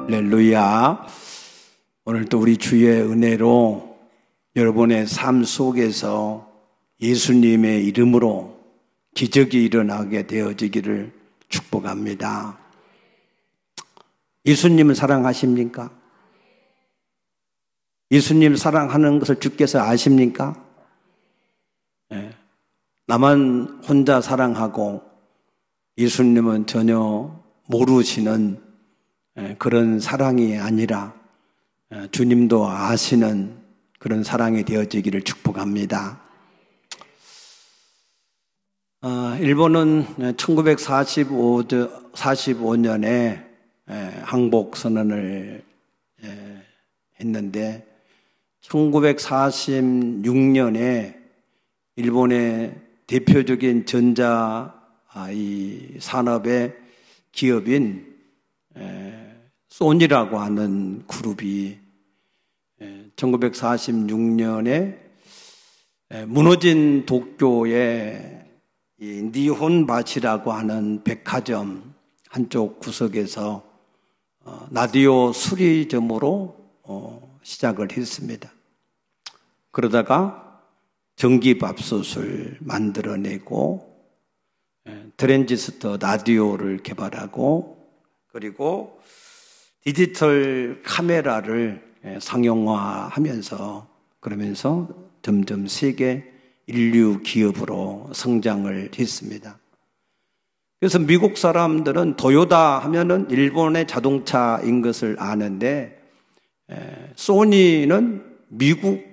할렐루야. 오늘도 우리 주의 은혜로 여러분의 삶 속에서 예수님의 이름으로 기적이 일어나게 되어지기를 축복합니다. 예수님을 사랑하십니까? 예수님 사랑하는 것을 주께서 아십니까? 네. 나만 혼자 사랑하고 예수님은 전혀 모르시는 그런 사랑이 아니라 주님도 아시는 그런 사랑이 되어지기를 축복합니다. 일본은 1945년에 항복선언을 했는데 1946년에 일본의 대표적인 전자 산업의 기업인 소니라고 하는 그룹이 1946년에 무너진 도쿄의 니혼바치라고 하는 백화점 한쪽 구석에서 라디오 수리점으로 시작을 했습니다. 그러다가 전기밥솥을 만들어내고 트랜지스터 라디오를 개발하고 그리고 디지털 카메라를 상용화하면서 그러면서 점점 세계 인류 기업으로 성장을 했습니다. 그래서 미국 사람들은 도요타 하면은 일본의 자동차인 것을 아는데 소니는 미국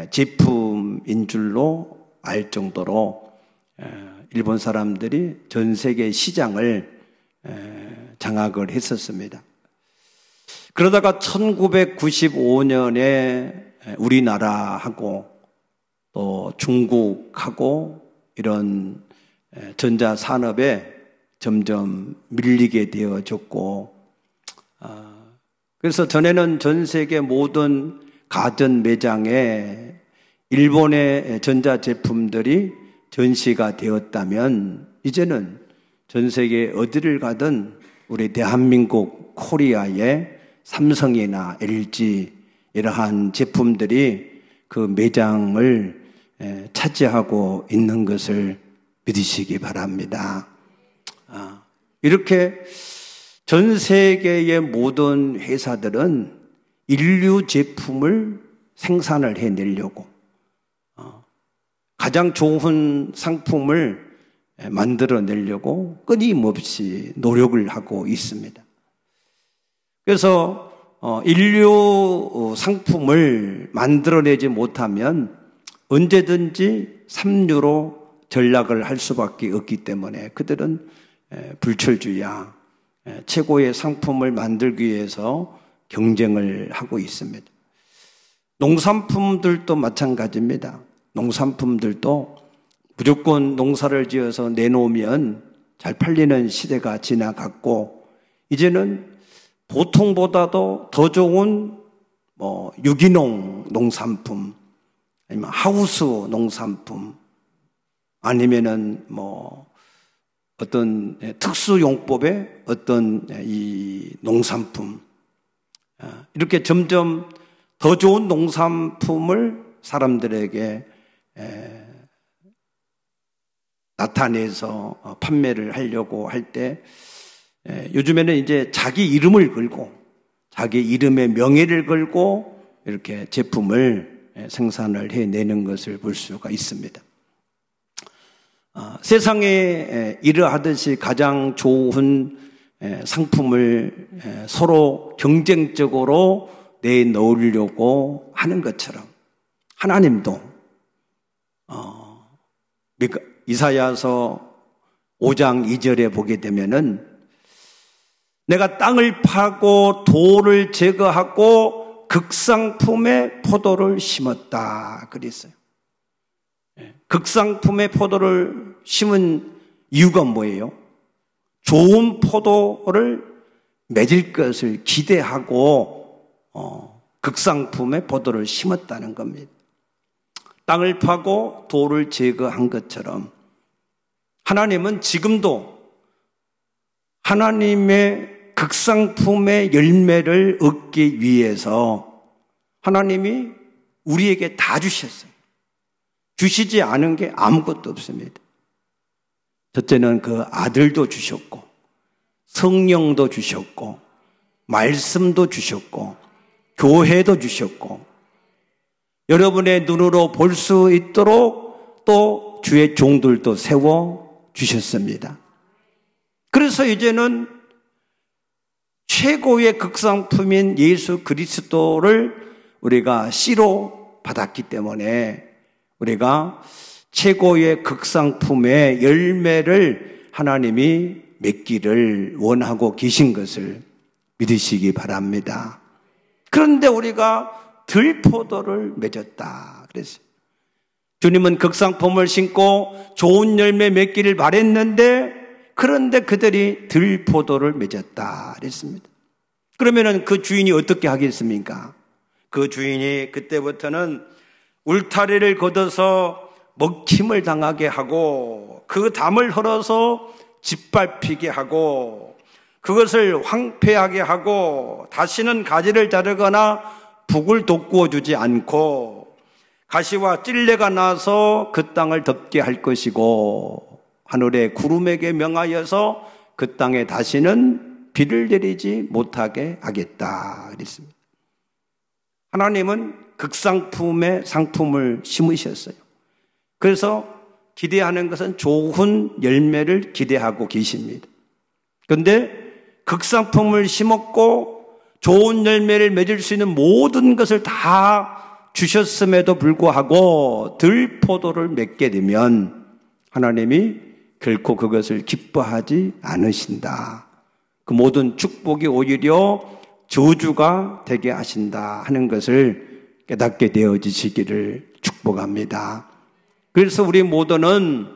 제품인 줄로 알 정도로 일본 사람들이 전 세계 시장을 장악을 했었습니다. 그러다가 1995년에 우리나라하고 또 중국하고 이런 전자산업에 점점 밀리게 되어졌고 그래서 전에는 전 세계 모든 가전 매장에 일본의 전자제품들이 전시가 되었다면 이제는 전 세계 어디를 가든 우리 대한민국 코리아의 삼성이나 LG 이러한 제품들이 그 매장을 차지하고 있는 것을 믿으시기 바랍니다. 이렇게 전 세계의 모든 회사들은 인류 제품을 생산을 해내려고 가장 좋은 상품을 만들어내려고 끊임없이 노력을 하고 있습니다. 그래서 인류 상품을 만들어내지 못하면 언제든지 삼류로 전락을 할 수밖에 없기 때문에 그들은 불철주야 최고의 상품을 만들기 위해서 경쟁을 하고 있습니다. 농산품들도 마찬가지입니다. 농산품들도 무조건 농사를 지어서 내놓으면 잘 팔리는 시대가 지나갔고 이제는 보통보다도 더 좋은 유기농 농산품 아니면 하우스 농산품 아니면은 어떤 특수용법의 어떤 이 농산품 이렇게 점점 더 좋은 농산품을 사람들에게 나타내서 판매를 하려고 할 때 요즘에는 이제 자기 이름을 걸고 자기 이름의 명예를 걸고 이렇게 제품을 생산을 해내는 것을 볼 수가 있습니다. 세상에 이러하듯이 가장 좋은 상품을 서로 경쟁적으로 내놓으려고 하는 것처럼 하나님도 이사야서 5장 2절에 보게 되면은 내가 땅을 파고 돌을 제거하고 극상품의 포도를 심었다 그랬어요. 극상품의 포도를 심은 이유가 뭐예요? 좋은 포도를 맺을 것을 기대하고 극상품의 포도를 심었다는 겁니다. 땅을 파고 돌을 제거한 것처럼 하나님은 지금도 하나님의 극상품의 열매를 얻기 위해서 하나님이 우리에게 다 주셨어요. 주시지 않은 게 아무것도 없습니다. 첫째는 그 아들도 주셨고, 성령도 주셨고, 말씀도 주셨고, 교회도 주셨고, 여러분의 눈으로 볼 수 있도록 또 주의 종들도 세워 주셨습니다. 그래서 이제는 최고의 극상품인 예수 그리스도를 우리가 씨로 받았기 때문에 우리가 최고의 극상품의 열매를 하나님이 맺기를 원하고 계신 것을 믿으시기 바랍니다. 그런데 우리가 들포도를 맺었다 그랬어요. 주님은 극상품을 심고 좋은 열매 맺기를 바랬는데 그런데 그들이 들포도를 맺었다 그랬습니다. 그러면은 그 주인이 어떻게 하겠습니까? 그 주인이 그때부터는 울타리를 걷어서 먹힘을 당하게 하고 그 담을 헐어서 짓밟히게 하고 그것을 황폐하게 하고 다시는 가지를 자르거나 북을 돋구어 주지 않고 가시와 찔레가 나서 그 땅을 덮게 할 것이고 하늘의 구름에게 명하여서 그 땅에 다시는 비를 내리지 못하게 하겠다 그랬습니다. 하나님은 극상품의 상품을 심으셨어요. 그래서 기대하는 것은 좋은 열매를 기대하고 계십니다. 그런데 극상품을 심었고 좋은 열매를 맺을 수 있는 모든 것을 다 주셨음에도 불구하고 들포도를 맺게 되면 하나님이 결코 그것을 기뻐하지 않으신다. 그 모든 축복이 오히려 저주가 되게 하신다 하는 것을 깨닫게 되어지시기를 축복합니다. 그래서 우리 모두는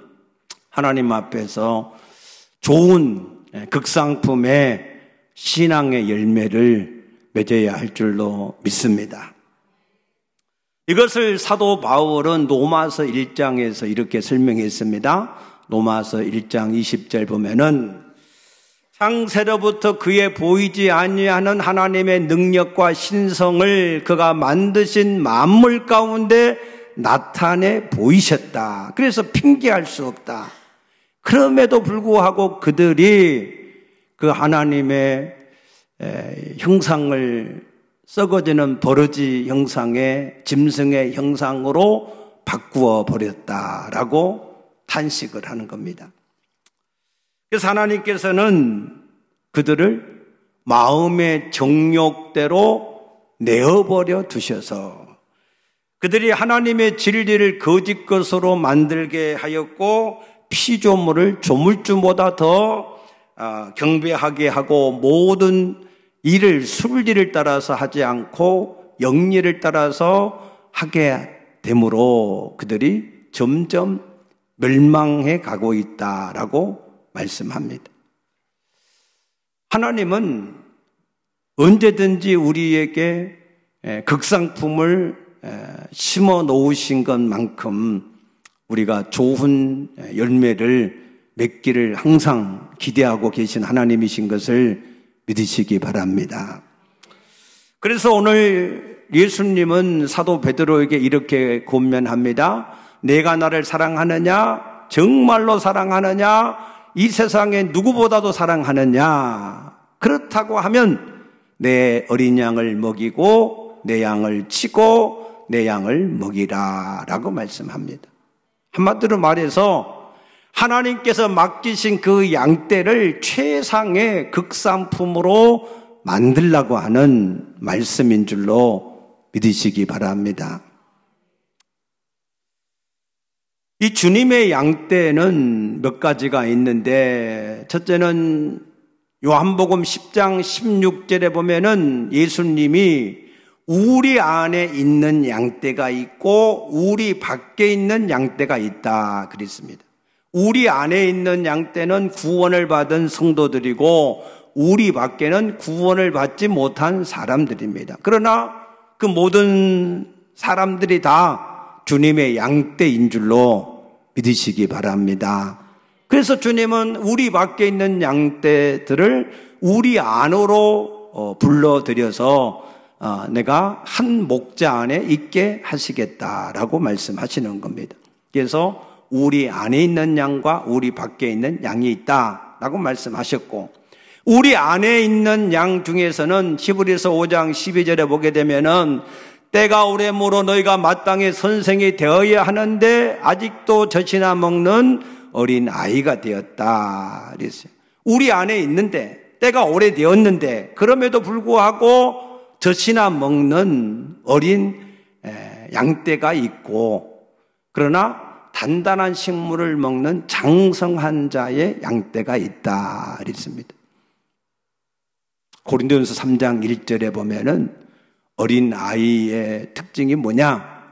하나님 앞에서 좋은 극상품의 신앙의 열매를 맺어야 할 줄로 믿습니다. 이것을 사도 바울은 로마서 1장에서 이렇게 설명했습니다. 로마서 1장 20절 보면은 창세로부터 그의 보이지 아니하는 하나님의 능력과 신성을 그가 만드신 만물 가운데 나타내 보이셨다. 그래서 핑계할 수 없다. 그럼에도 불구하고 그들이 그 하나님의 형상을 썩어지는 버러지 형상의 짐승의 형상으로 바꾸어 버렸다라고 탄식을 하는 겁니다. 그래서 하나님께서는 그들을 마음의 정욕대로 내어버려 두셔서 그들이 하나님의 진리를 거짓 것으로 만들게 하였고 피조물을 조물주보다 더 경배하게 하고 모든 일을 순리를 따라서 하지 않고 영리를 따라서 하게 되므로 그들이 점점 멸망해 가고 있다라고 말씀합니다. 하나님은 언제든지 우리에게 극상품을 심어 놓으신 것만큼 우리가 좋은 열매를 맺기를 항상 기대하고 계신 하나님이신 것을 믿으시기 바랍니다. 그래서 오늘 예수님은 사도 베드로에게 이렇게 권면합니다. 내가 나를 사랑하느냐? 정말로 사랑하느냐? 이 세상에 누구보다도 사랑하느냐? 그렇다고 하면 내 어린 양을 먹이고 내 양을 치고 내 양을 먹이라 라고 말씀합니다. 한마디로 말해서 하나님께서 맡기신 그 양떼를 최상의 극상품으로 만들라고 하는 말씀인 줄로 믿으시기 바랍니다. 이 주님의 양떼는 몇 가지가 있는데 첫째는 요한복음 10장 16절에 보면은 예수님이 우리 안에 있는 양떼가 있고 우리 밖에 있는 양떼가 있다 그랬습니다. 우리 안에 있는 양떼는 구원을 받은 성도들이고 우리 밖에는 구원을 받지 못한 사람들입니다. 그러나 그 모든 사람들이 다 주님의 양떼인 줄로 믿으시기 바랍니다. 그래서 주님은 우리 밖에 있는 양떼들을 우리 안으로 불러들여서 내가 한 목자 안에 있게 하시겠다라고 말씀하시는 겁니다. 그래서 우리 안에 있는 양과 우리 밖에 있는 양이 있다라고 말씀하셨고, 우리 안에 있는 양 중에서는 히브리서 5장 12절에 보게 되면은 때가 오래므로 너희가 마땅히 선생이 되어야 하는데 아직도 젖이나 먹는 어린 아이가 되었다 그랬어요. 우리 안에 있는데, 때가 오래되었는데, 그럼에도 불구하고 젖이나 먹는 어린 양떼가 있고, 그러나 단단한 식물을 먹는 장성한 자의 양떼가 있다 그랬습니다. 고린도전서 3장 1절에 보면은 어린 아이의 특징이 뭐냐?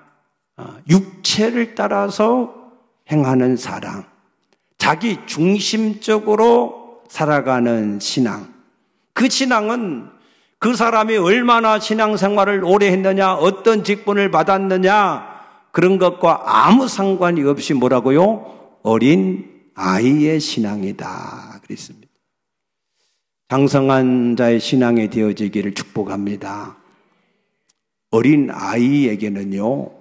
육체를 따라서 행하는 사랑, 자기 중심적으로 살아가는 신앙. 그 신앙은 그 사람이 얼마나 신앙생활을 오래 했느냐, 어떤 직분을 받았느냐, 그런 것과 아무 상관이 없이 뭐라고요? 어린 아이의 신앙이다 그랬습니다. 장성한 자의 신앙이 되어지기를 축복합니다. 어린 아이에게는요,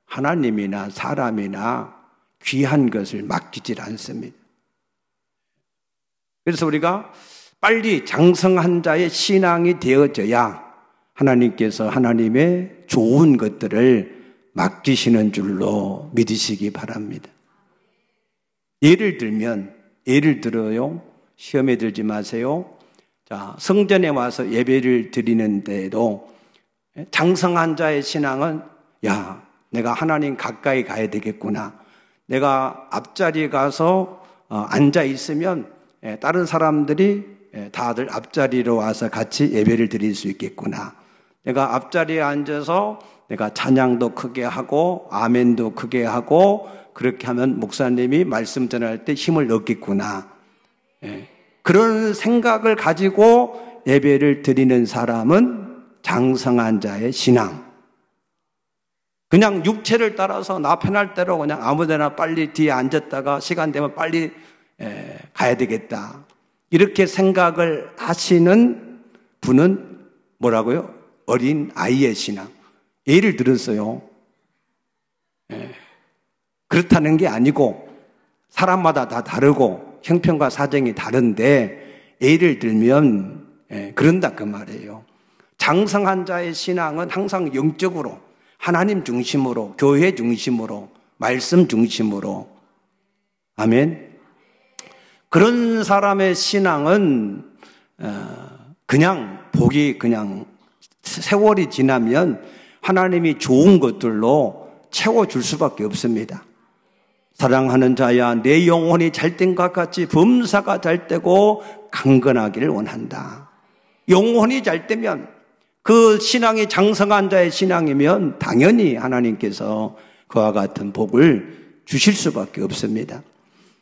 하나님이나 사람이나 귀한 것을 맡기질 않습니다. 그래서 우리가 빨리 장성한 자의 신앙이 되어져야 하나님께서 하나님의 좋은 것들을 맡기시는 줄로 믿으시기 바랍니다. 예를 들어요. 시험에 들지 마세요. 자, 성전에 와서 예배를 드리는데도 장성한 자의 신앙은, 야, 내가 하나님 가까이 가야 되겠구나. 내가 앞자리에 가서 앉아 있으면 다른 사람들이 다들 앞자리로 와서 같이 예배를 드릴 수 있겠구나. 내가 앞자리에 앉아서 내가 찬양도 크게 하고 아멘도 크게 하고 그렇게 하면 목사님이 말씀 전할 때 힘을 얻겠구나. 그런 생각을 가지고 예배를 드리는 사람은 장성한 자의 신앙. 그냥 육체를 따라서 나 편할 대로 그냥 아무데나 빨리 뒤에 앉았다가 시간 되면 빨리 가야 되겠다, 이렇게 생각을 하시는 분은 뭐라고요? 어린 아이의 신앙. 예를 들었어요. 그렇다는 게 아니고 사람마다 다 다르고 형편과 사정이 다른데, 예를 들면 그런다 그 말이에요. 장성한 자의 신앙은 항상 영적으로, 하나님 중심으로, 교회 중심으로, 말씀 중심으로. 아멘. 그런 사람의 신앙은 그냥 복이, 그냥 세월이 지나면 하나님이 좋은 것들로 채워줄 수밖에 없습니다. 사랑하는 자야, 내 영혼이 잘된것 같이 범사가 잘되고 강건하기를 원한다. 영혼이 잘되면, 그 신앙이 장성한 자의 신앙이면 당연히 하나님께서 그와 같은 복을 주실 수밖에 없습니다.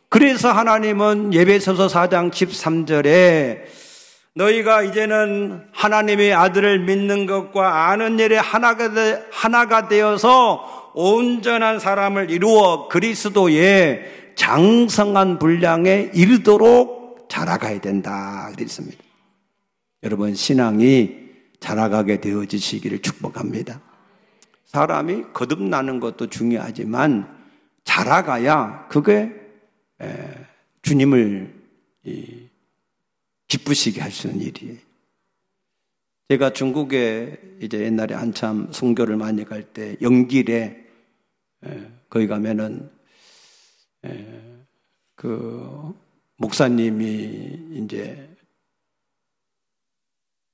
그래서 하나님은 예배소서 4장 13절에 너희가 이제는 하나님의 아들을 믿는 것과 아는 일에 하나가 되어서 온전한 사람을 이루어 그리스도의 장성한 분량에 이르도록 자라가야 된다 그랬습니다. 여러분, 신앙이 자라가게 되어지시기를 축복합니다. 사람이 거듭나는 것도 중요하지만 자라가야 그게 주님을 기쁘시게 할 수 있는 일이에요. 제가 중국에 이제 옛날에 한참 선교를 많이 갈 때 영길에 거기 가면은 그 목사님이 이제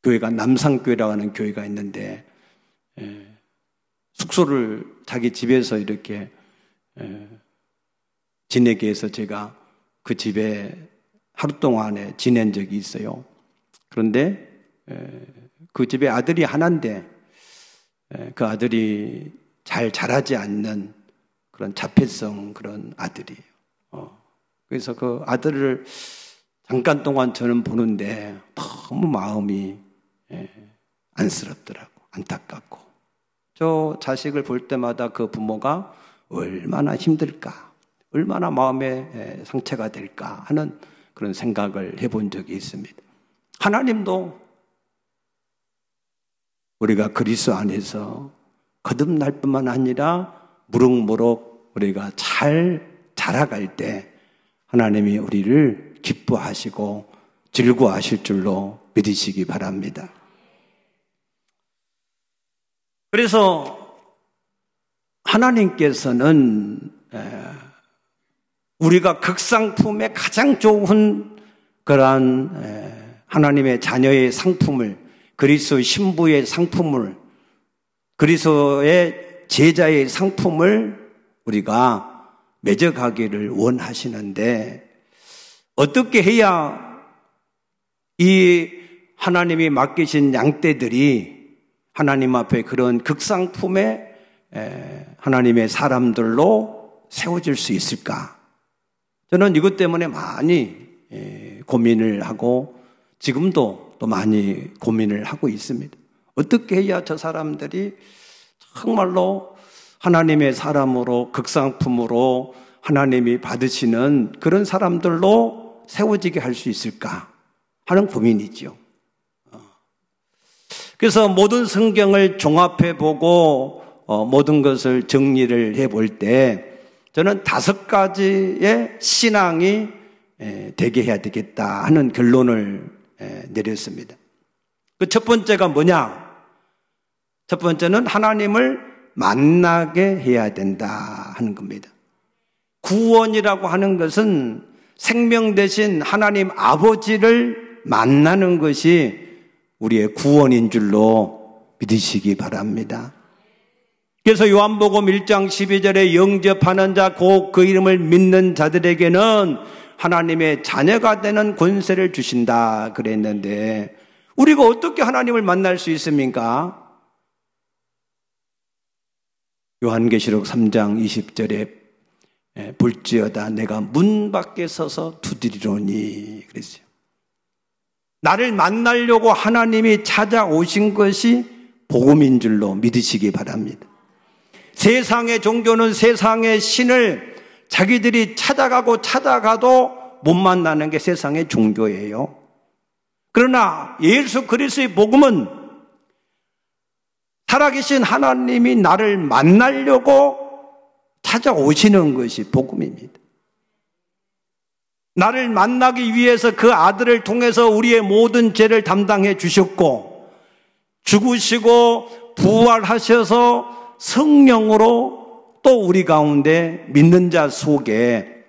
교회가 남산교회라고 하는 교회가 있는데 숙소를 자기 집에서 이렇게 지내게 해서 제가 그 집에 하루 동안에 지낸 적이 있어요. 그런데 그 집에 아들이 하나인데 그 아들이 잘 자라지 않는 그런 자폐성 그런 아들이에요. 그래서 그 아들을 잠깐 동안 저는 보는데 너무 마음이 안쓰럽더라고, 안타깝고. 저 자식을 볼 때마다 그 부모가 얼마나 힘들까, 얼마나 마음에 상처가 될까 하는 그런 생각을 해본 적이 있습니다. 하나님도 우리가 그리스도 안에서 거듭날 뿐만 아니라 무럭무럭 우리가 잘 자라갈 때 하나님이 우리를 기뻐하시고 즐거워하실 줄로 믿으시기 바랍니다. 그래서 하나님께서는 우리가 극상품의 가장 좋은 그러한 하나님의 자녀의 상품을, 그리스도의 신부의 상품을, 그리스도의 제자의 상품을 우리가 맺어가기를 원하시는데, 어떻게 해야 이 하나님이 맡기신 양떼들이 하나님 앞에 그런 극상품의 하나님의 사람들로 세워질 수 있을까? 저는 이것 때문에 많이 고민을 하고 지금도 또 많이 고민을 하고 있습니다. 어떻게 해야 저 사람들이 정말로 하나님의 사람으로, 극상품으로 하나님이 받으시는 그런 사람들로 세워지게 할 수 있을까 하는 고민이죠. 그래서 모든 성경을 종합해 보고 모든 것을 정리를 해볼 때 저는 5가지의 신앙이 되게 해야 되겠다 하는 결론을 내렸습니다. 그 첫 번째가 뭐냐? 첫 번째는 하나님을 만나게 해야 된다 하는 겁니다. 구원이라고 하는 것은 생명 대신 하나님 아버지를 만나는 것이 우리의 구원인 줄로 믿으시기 바랍니다. 그래서 요한복음 1장 12절에 영접하는 자, 곧 그 이름을 믿는 자들에게는 하나님의 자녀가 되는 권세를 주신다 그랬는데, 우리가 어떻게 하나님을 만날 수 있습니까? 요한계시록 3장 20절에 볼지어다 내가 문 밖에 서서 두드리노니 그랬어요. 나를 만나려고 하나님이 찾아오신 것이 복음인 줄로 믿으시기 바랍니다. 세상의 종교는 세상의 신을 자기들이 찾아가도 못 만나는 게 세상의 종교예요. 그러나 예수 그리스도의 복음은 살아계신 하나님이 나를 만나려고 찾아오시는 것이 복음입니다. 나를 만나기 위해서 그 아들을 통해서 우리의 모든 죄를 담당해 주셨고, 죽으시고 부활하셔서 성령으로 또 우리 가운데 믿는 자 속에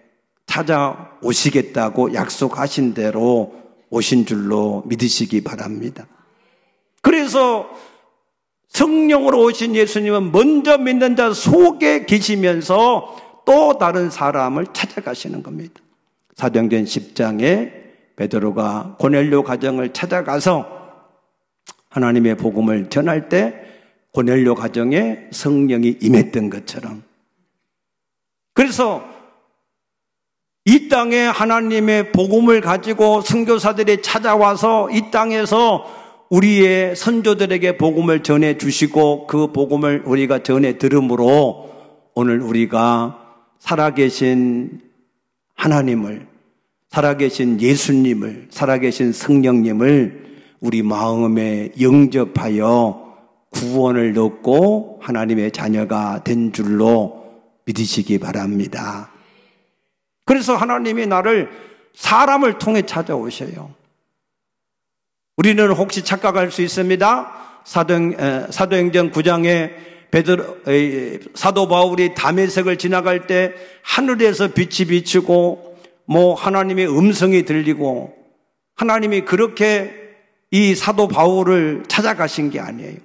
찾아오시겠다고 약속하신 대로 오신 줄로 믿으시기 바랍니다. 그래서 성령으로 오신 예수님은 먼저 믿는 자 속에 계시면서 또 다른 사람을 찾아가시는 겁니다. 사도행전 10장에 베드로가 고넬료 가정을 찾아가서 하나님의 복음을 전할 때 고넬료 가정에 성령이 임했던 것처럼, 그래서 이 땅에 하나님의 복음을 가지고 선교사들이 찾아와서 이 땅에서 우리의 선조들에게 복음을 전해 주시고 그 복음을 우리가 전해 들음으로 오늘 우리가 살아계신 하나님을, 살아계신 예수님을, 살아계신 성령님을 우리 마음에 영접하여 구원을 얻고 하나님의 자녀가 된 줄로 믿으시기 바랍니다. 그래서 하나님이 나를 사람을 통해 찾아오셔요. 우리는 혹시 착각할 수 있습니다. 사도행전 9장에 사도 바울이 다메섹을 지나갈 때 하늘에서 빛이 비치고 하나님의 음성이 들리고 하나님이 그렇게 이 사도 바울을 찾아가신 게 아니에요.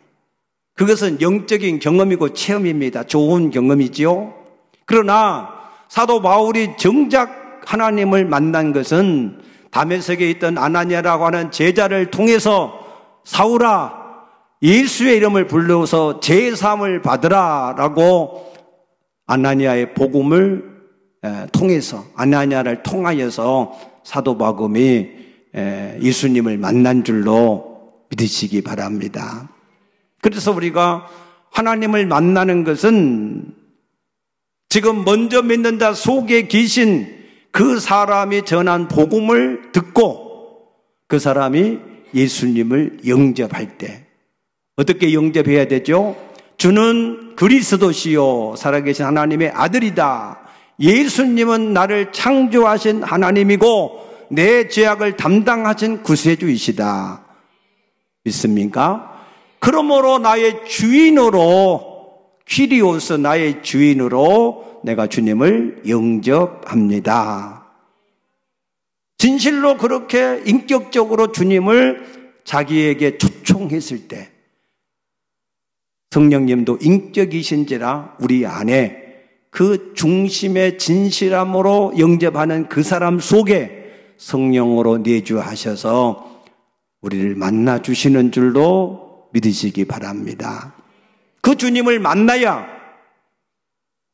그것은 영적인 경험이고 체험입니다. 좋은 경험이지요. 그러나 사도 바울이 정작 하나님을 만난 것은 다메섹에 있던 아나니아라고 하는 제자를 통해서 사울아 예수의 이름을 불러서 제사함을 받으라 라고 아나니아의 복음을 통해서, 아나니아를 통하여서 사도 바울이 예수님을 만난 줄로 믿으시기 바랍니다. 그래서 우리가 하나님을 만나는 것은 지금 먼저 믿는 자 속에 계신 그 사람이 전한 복음을 듣고 그 사람이 예수님을 영접할 때 어떻게 영접해야 되죠? 주는 그리스도시요 살아계신 하나님의 아들이다. 예수님은 나를 창조하신 하나님이고 내 죄악을 담당하신 구세주이시다. 믿습니까? 그러므로 나의 주인으로 퀴리오스 나의 주인으로 내가 주님을 영접합니다. 진실로 그렇게 인격적으로 주님을 자기에게 초청했을 때 성령님도 인격이신지라 우리 안에 그 중심의 진실함으로 영접하는 그 사람 속에 성령으로 내주하셔서 우리를 만나 주시는 줄로 믿으시기 바랍니다. 그 주님을 만나야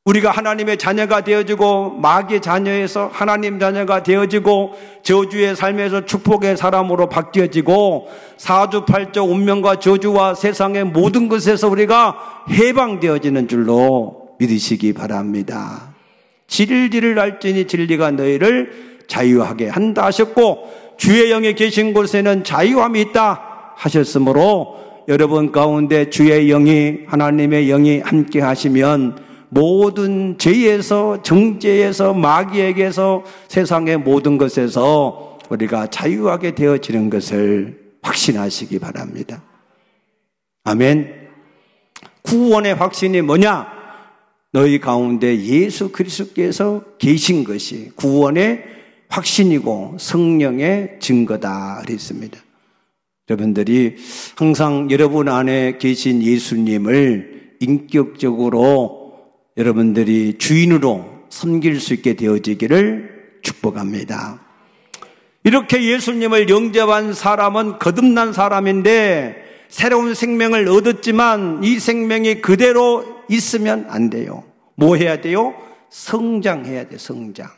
우리가 하나님의 자녀가 되어지고 마귀의 자녀에서 하나님 자녀가 되어지고 저주의 삶에서 축복의 사람으로 바뀌어지고 사주팔조 운명과 저주와 세상의 모든 것에서 우리가 해방되어지는 줄로 믿으시기 바랍니다. 진리를 알지니 진리가 너희를 자유하게 한다 하셨고 주의 영에 계신 곳에는 자유함이 있다 하셨으므로 여러분 가운데 주의 영이 하나님의 영이 함께 하시면 모든 죄에서 정죄에서 마귀에게서 세상의 모든 것에서 우리가 자유하게 되어지는 것을 확신하시기 바랍니다. 아멘. 구원의 확신이 뭐냐? 너희 가운데 예수 그리스도께서 계신 것이 구원의 확신이고 성령의 증거다 그랬습니다. 여러분들이 항상 여러분 안에 계신 예수님을 인격적으로 여러분들이 주인으로 섬길 수 있게 되어지기를 축복합니다. 이렇게 예수님을 영접한 사람은 거듭난 사람인데 새로운 생명을 얻었지만 이 생명이 그대로 있으면 안 돼요. 뭐 해야 돼요? 성장해야 돼요. 성장.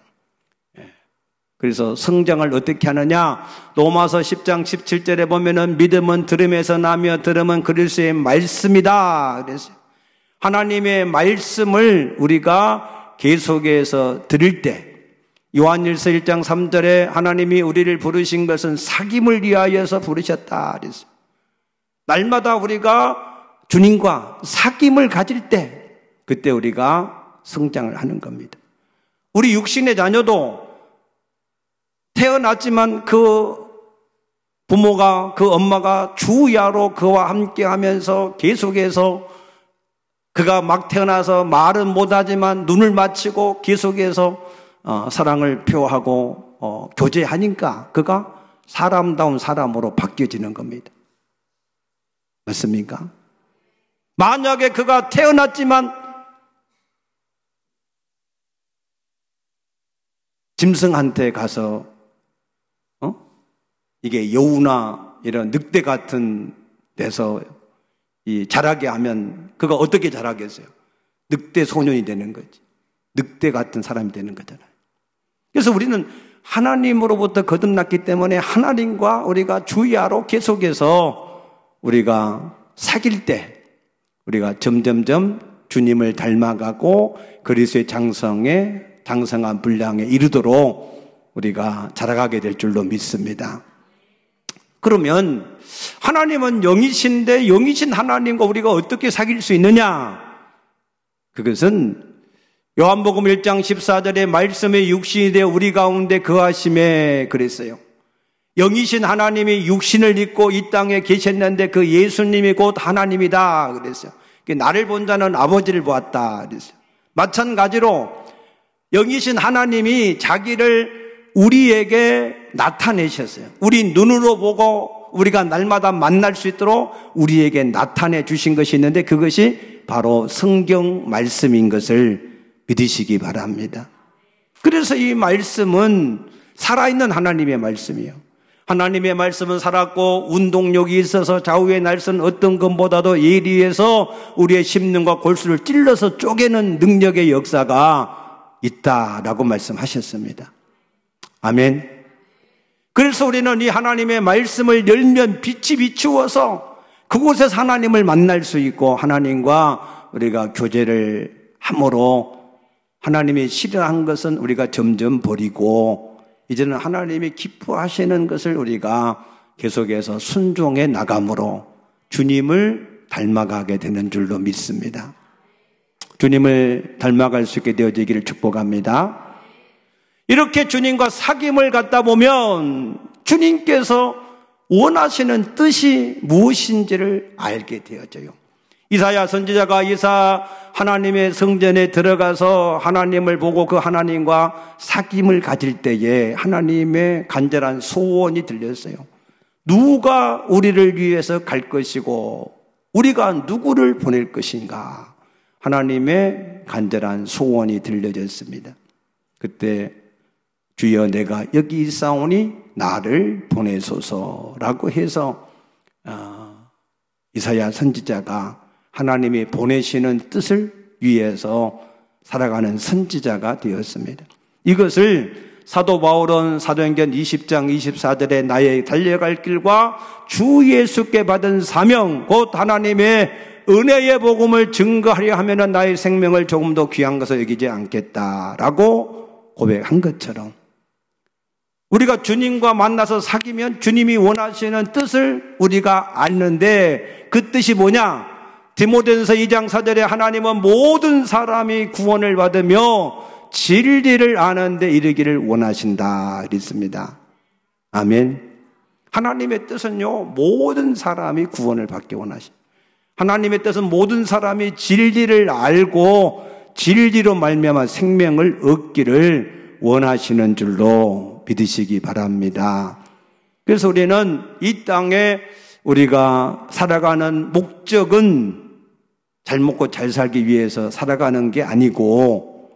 그래서 성장을 어떻게 하느냐? 로마서 10장 17절에 보면은 믿음은 들음에서 나며 들음은 그리스도의 말씀이다. 그래서 하나님의 말씀을 우리가 계속해서 들을 때 요한일서 1장 3절에 하나님이 우리를 부르신 것은 사귐을 위하여서 부르셨다 그랬어요. 날마다 우리가 주님과 사귐을 가질 때 그때 우리가 성장을 하는 겁니다. 우리 육신의 자녀도 태어났지만 그 부모가 그 엄마가 주야로 그와 함께 하면서 계속해서 그가 막 태어나서 말은 못하지만 눈을 맞추고 계속해서 사랑을 표하고 교제하니까 그가 사람다운 사람으로 바뀌어지는 겁니다. 맞습니까? 만약에 그가 태어났지만 짐승한테 가서 이게 여우나 이런 늑대 같은 데서 자라게 하면 그가 어떻게 자라겠어요? 늑대 소년이 되는 거지. 늑대 같은 사람이 되는 거잖아요. 그래서 우리는 하나님으로부터 거듭났기 때문에 하나님과 우리가 주야로 계속해서 우리가 사귈 때 우리가 점점점 주님을 닮아가고 그리스도의 장성한 분량에 이르도록 우리가 자라가게 될 줄로 믿습니다. 그러면 하나님은 영이신데 영이신 하나님과 우리가 어떻게 사귈 수 있느냐? 그것은 요한복음 1장 14절에 말씀의 육신이 되어 우리 가운데 거하심에 그랬어요. 영이신 하나님이 육신을 입고 이 땅에 계셨는데 그 예수님이 곧 하나님이다 그랬어요. 나를 본 자는 아버지를 보았다 그랬어요. 마찬가지로 영이신 하나님이 자기를 우리에게 나타내셨어요. 우리 눈으로 보고 우리가 날마다 만날 수 있도록 우리에게 나타내 주신 것이 있는데 그것이 바로 성경 말씀인 것을 믿으시기 바랍니다. 그래서 이 말씀은 살아있는 하나님의 말씀이에요. 하나님의 말씀은 살았고 운동력이 있어서 좌우의 날선 어떤 것보다도 예리해서 우리의 심령과 골수를 찔러서 쪼개는 능력의 역사가 있다라고 말씀하셨습니다. 아멘. 그래서 우리는 이 하나님의 말씀을 열면 빛이 비추어서 그곳에서 하나님을 만날 수 있고 하나님과 우리가 교제를 함으로 하나님이 싫어한 것은 우리가 점점 버리고 이제는 하나님이 기뻐하시는 것을 우리가 계속해서 순종해 나감으로 주님을 닮아가게 되는 줄로 믿습니다. 주님을 닮아갈 수 있게 되어지기를 축복합니다. 이렇게 주님과 사귐을 갖다 보면 주님께서 원하시는 뜻이 무엇인지를 알게 되어져요. 이사야 선지자가 하나님의 성전에 들어가서 하나님을 보고 그 하나님과 사귐을 가질 때에 하나님의 간절한 소원이 들렸어요. 누가 우리를 위해서 갈 것이고 우리가 누구를 보낼 것인가? 하나님의 간절한 소원이 들려졌습니다. 그때 주여 내가 여기 있사오니 나를 보내소서라고 해서 이사야 선지자가 하나님이 보내시는 뜻을 위해서 살아가는 선지자가 되었습니다. 이것을 사도 바울은 사도행전 20장 24절에 나의 달려갈 길과 주 예수께 받은 사명 곧 하나님의 은혜의 복음을 증거하려 하면 나의 생명을 조금 더 귀한 것을 여기지 않겠다라고 고백한 것처럼 우리가 주님과 만나서 사귀면 주님이 원하시는 뜻을 우리가 알는데 그 뜻이 뭐냐? 디모데전서 2장 4절에 하나님은 모든 사람이 구원을 받으며 진리를 아는데 이르기를 원하신다 그랬습니다. 아멘. 하나님의 뜻은요, 모든 사람이 구원을 받기 원하십니다. 하나님의 뜻은 모든 사람이 진리를 알고 진리로 말미암아 생명을 얻기를 원하시는 줄로 믿으시기 바랍니다. 그래서 우리는 이 땅에 우리가 살아가는 목적은 잘 먹고 잘 살기 위해서 살아가는 게 아니고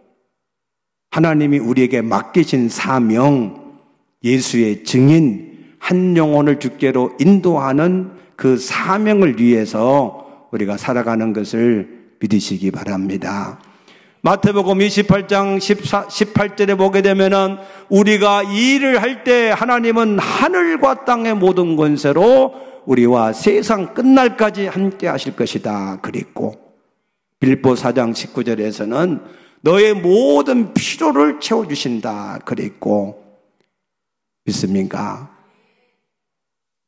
하나님이 우리에게 맡기신 사명, 예수의 증인, 한 영혼을 주께로 인도하는 그 사명을 위해서 우리가 살아가는 것을 믿으시기 바랍니다. 마태복음 28장 18절에 보게 되면은 우리가 이 일을 할 때 하나님은 하늘과 땅의 모든 권세로 우리와 세상 끝날까지 함께 하실 것이다 그랬고, 빌립보 4장 19절에서는 너의 모든 필요를 채워주신다 그랬고, 믿습니까?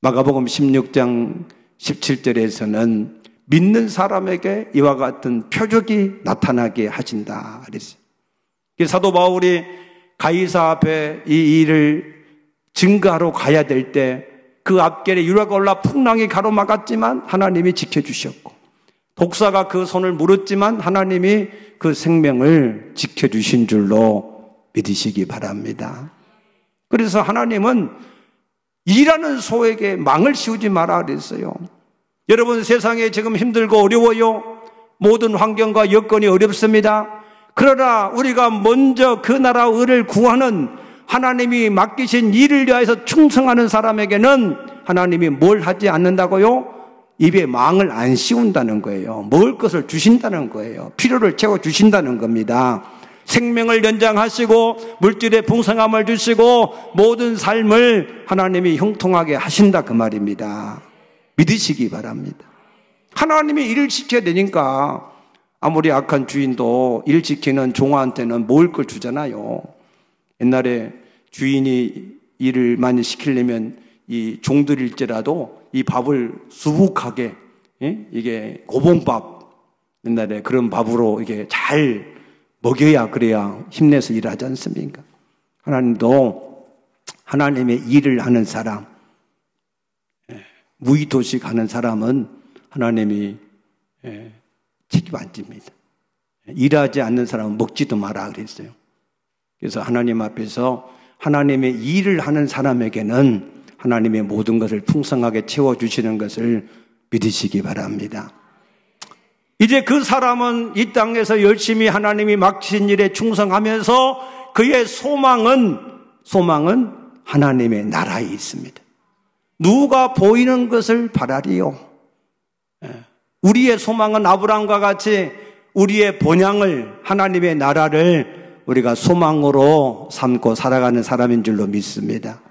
마가복음 16장 17절에서는 믿는 사람에게 이와 같은 표적이 나타나게 하신다 그랬어요. 사도 바울이 가이사 앞에 이 일을 증거하러 가야 될 때 그 앞길에 유라가 올라 풍랑이 가로막았지만 하나님이 지켜주셨고, 독사가 그 손을 물었지만 하나님이 그 생명을 지켜주신 줄로 믿으시기 바랍니다. 그래서 하나님은 일하는 소에게 망을 씌우지 마라 그랬어요. 여러분, 세상에 지금 힘들고 어려워요. 모든 환경과 여건이 어렵습니다. 그러나 우리가 먼저 그 나라 의를 구하는 하나님이 맡기신 일을 위하여서 충성하는 사람에게는 하나님이 뭘 하지 않는다고요? 입에 망을 안 씌운다는 거예요. 먹을 것을 주신다는 거예요. 필요를 채워주신다는 겁니다. 생명을 연장하시고 물질의 풍성함을 주시고 모든 삶을 하나님이 형통하게 하신다 그 말입니다. 믿으시기 바랍니다. 하나님이 일을 지켜야 되니까 아무리 악한 주인도 일 지키는 종한테는 먹을 걸 주잖아요. 옛날에 주인이 일을 많이 시키려면 이 종들일지라도 이 밥을 수북하게, 이게 고봉밥, 옛날에 그런 밥으로 이게 잘 먹여야 그래야 힘내서 일하지 않습니까? 하나님도 하나님의 일을 하는 사람, 무의도식 하는 사람은 하나님이 책임 안 집니다. 일하지 않는 사람은 먹지도 마라 그랬어요. 그래서 하나님 앞에서 하나님의 일을 하는 사람에게는 하나님의 모든 것을 풍성하게 채워주시는 것을 믿으시기 바랍니다. 이제 그 사람은 이 땅에서 열심히 하나님이 맡기신 일에 충성하면서 그의 소망은 하나님의 나라에 있습니다. 누가 보이는 것을 바라리요. 우리의 소망은 아브라함과 같이 우리의 본향을, 하나님의 나라를 우리가 소망으로 삼고 살아가는 사람인 줄로 믿습니다.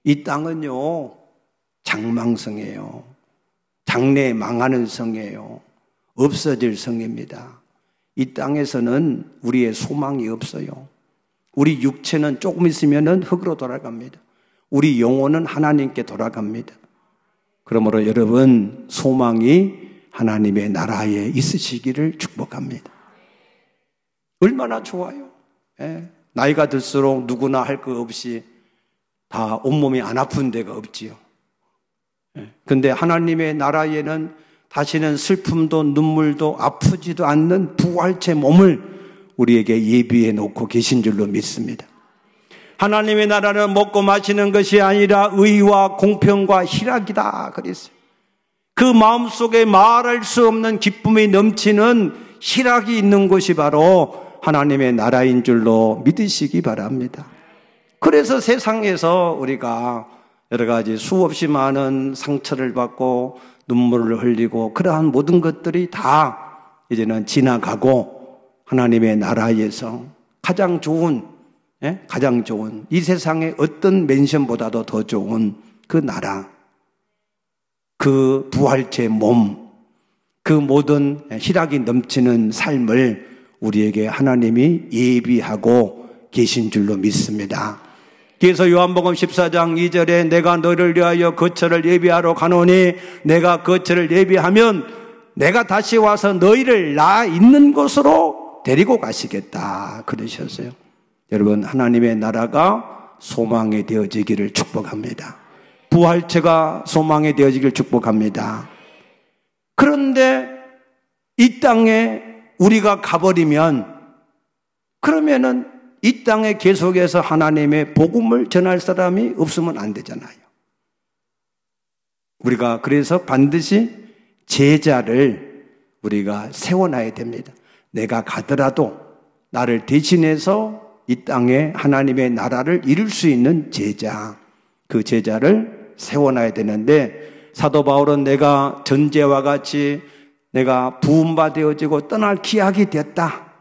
이 땅은요, 장망성이에요. 장래에 망하는 성이에요. 없어질 성입니다. 이 땅에서는 우리의 소망이 없어요. 우리 육체는 조금 있으면 흙으로 돌아갑니다. 우리 영혼은 하나님께 돌아갑니다. 그러므로 여러분, 소망이 하나님의 나라에 있으시기를 축복합니다. 얼마나 좋아요. 나이가 들수록 누구나 할 거 없이 다 온몸이 안 아픈 데가 없지요. 그런데 하나님의 나라에는 다시는 슬픔도 눈물도 아프지도 않는 부활체 몸을 우리에게 예비해 놓고 계신 줄로 믿습니다. 하나님의 나라는 먹고 마시는 것이 아니라 의와 공평과 희락이다 그랬어요. 그 마음속에 말할 수 없는 기쁨이 넘치는 희락이 있는 곳이 바로 하나님의 나라인 줄로 믿으시기 바랍니다. 그래서 세상에서 우리가 여러 가지 수없이 많은 상처를 받고 눈물을 흘리고 그러한 모든 것들이 다 이제는 지나가고 하나님의 나라에서 가장 좋은 이 세상의 어떤 맨션보다도 더 좋은 그 나라, 그 부활체 몸, 그 모든 희락이 넘치는 삶을 우리에게 하나님이 예비하고 계신 줄로 믿습니다. 그래서 요한복음 14장 2절에 내가 너를 위하여 거처를 예비하러 가노니 내가 거처를 예비하면 내가 다시 와서 너희를 나 있는 곳으로 데리고 가시겠다 그러셨어요. 여러분, 하나님의 나라가 소망이 되어지기를 축복합니다. 부활체가 소망이 되어지기를 축복합니다. 그런데 이 땅에 우리가 가버리면 그러면은 이 땅에 계속해서 하나님의 복음을 전할 사람이 없으면 안 되잖아요. 우리가 그래서 반드시 제자를 우리가 세워놔야 됩니다. 내가 가더라도 나를 대신해서 이 땅에 하나님의 나라를 이룰 수 있는 제자, 그 제자를 세워놔야 되는데 사도 바울은 내가 전제와 같이 내가 부음받아지고 떠날 기약이 됐다.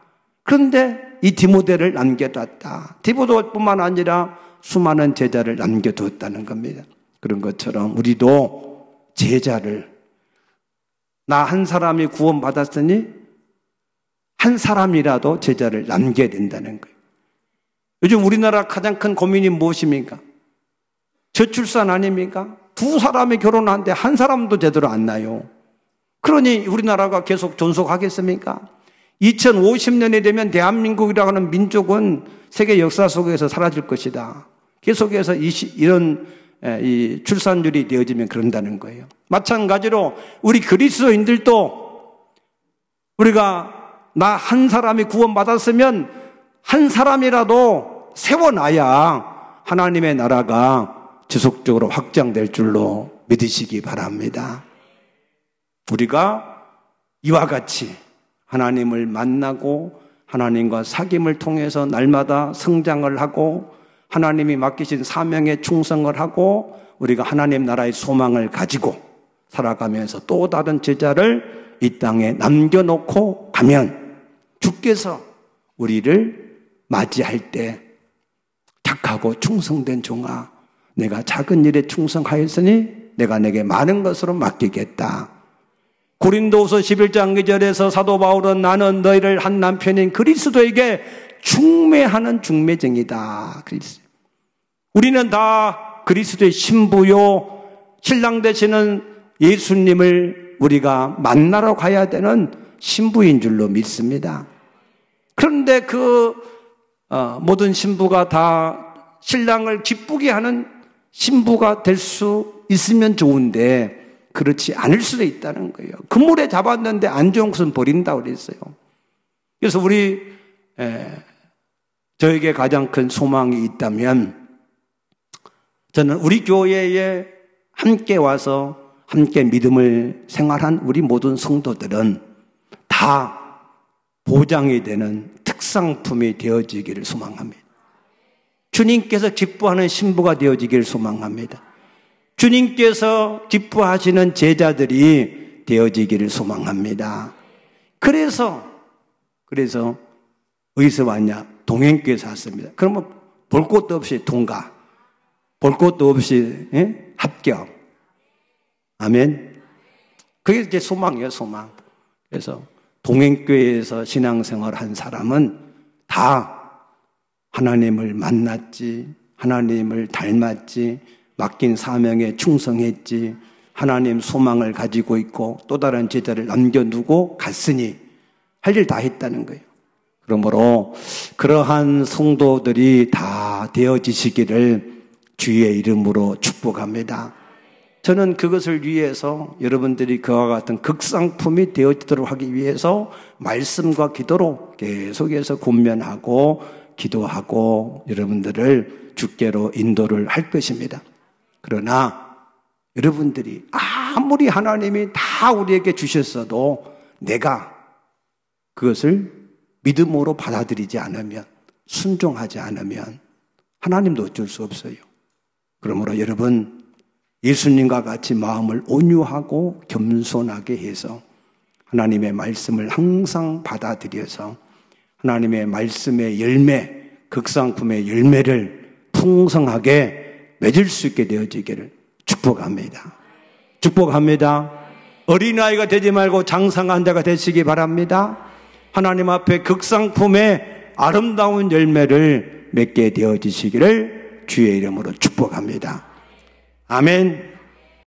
그런데 이 디모데를 남겨뒀다. 디모데뿐만 아니라 수많은 제자를 남겨두었다는 겁니다. 그런 것처럼 우리도 제자를, 나 한 사람이 구원받았으니 한 사람이라도 제자를 남겨야 된다는 거예요. 요즘 우리나라 가장 큰 고민이 무엇입니까? 저출산 아닙니까? 두 사람이 결혼하는데 한 사람도 제대로 안 나요. 그러니 우리나라가 계속 존속하겠습니까? 2050년이 되면 대한민국이라고 하는 민족은 세계 역사 속에서 사라질 것이다. 계속해서 이런 이 출산율이 되어지면 그런다는 거예요. 마찬가지로 우리 그리스도인들도 우리가 나 한 사람이 구원받았으면 한 사람이라도 세워놔야 하나님의 나라가 지속적으로 확장될 줄로 믿으시기 바랍니다. 우리가 이와 같이 하나님을 만나고 하나님과 사귐을 통해서 날마다 성장을 하고 하나님이 맡기신 사명에 충성을 하고 우리가 하나님 나라의 소망을 가지고 살아가면서 또 다른 제자를 이 땅에 남겨놓고 가면 주께서 우리를 맞이할 때 착하고 충성된 종아, 내가 작은 일에 충성하였으니 내가 내게 많은 것으로 맡기겠다. 고린도후서 11장 2절에서 사도 바울은 나는 너희를 한 남편인 그리스도에게 중매하는 중매쟁이다. 우리는 다 그리스도의 신부요, 신랑 되시는 예수님을 우리가 만나러 가야 되는 신부인 줄로 믿습니다. 그런데 모든 신부가 다 신랑을 기쁘게 하는 신부가 될 수 있으면 좋은데 그렇지 않을 수도 있다는 거예요. 그물에 잡았는데 안 좋은 것은 버린다고 그랬어요. 그래서 저에게 가장 큰 소망이 있다면 저는 우리 교회에 함께 와서 함께 믿음을 생활한 우리 모든 성도들은 다 보장이 되는 특상품이 되어지기를 소망합니다. 주님께서 기뻐하는 신부가 되어지기를 소망합니다. 주님께서 기뻐하시는 제자들이 되어지기를 소망합니다. 그래서 어디서 왔냐? 동행교회에서 왔습니다. 그러면 볼 것도 없이 통과, 볼 것도 없이 합격. 아멘. 그게 이제 소망이에요, 소망. 그래서 동행교회에서 신앙생활 한 사람은 다 하나님을 만났지, 하나님을 닮았지, 맡긴 사명에 충성했지, 하나님 소망을 가지고 있고 또 다른 제자를 남겨두고 갔으니 할 일 다 했다는 거예요. 그러므로 그러한 성도들이 다 되어지시기를 주의 이름으로 축복합니다. 저는 그것을 위해서 여러분들이 그와 같은 극상품이 되어지도록 하기 위해서 말씀과 기도로 계속해서 권면하고 기도하고 여러분들을 주께로 인도를 할 것입니다. 그러나 여러분들이 아무리 하나님이 다 우리에게 주셨어도 내가 그것을 믿음으로 받아들이지 않으면, 순종하지 않으면 하나님도 어쩔 수 없어요. 그러므로 여러분, 예수님과 같이 마음을 온유하고 겸손하게 해서 하나님의 말씀을 항상 받아들여서 하나님의 말씀의 열매, 극상품의 열매를 풍성하게 맺을 수 있게 되어지기를 축복합니다. 축복합니다. 어린아이가 되지 말고 장성한 자가 되시기 바랍니다. 하나님 앞에 극상품의 아름다운 열매를 맺게 되어지시기를 주의 이름으로 축복합니다. 아멘.